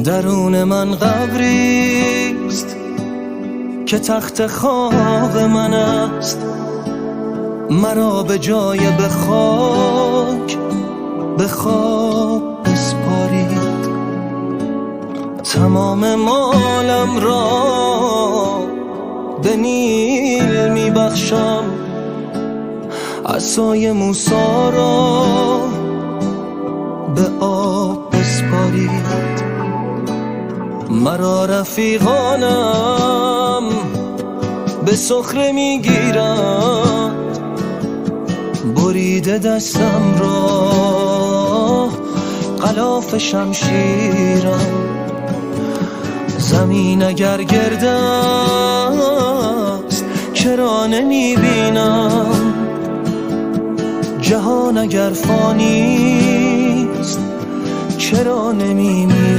درون من قبریست که تخت خواب من است. مرا به جای به خاک بسپارید. تمام مالم را به نیل می بخشم. عصای موسی را به آب بسپارید. مرا رفیقانم به سخره می گیرند. بریده دستم را غلاف شمشیرم. زمین اگر گرد است چرا نمی بینم؟ جهان اگر فانی است چرا نمی میرم؟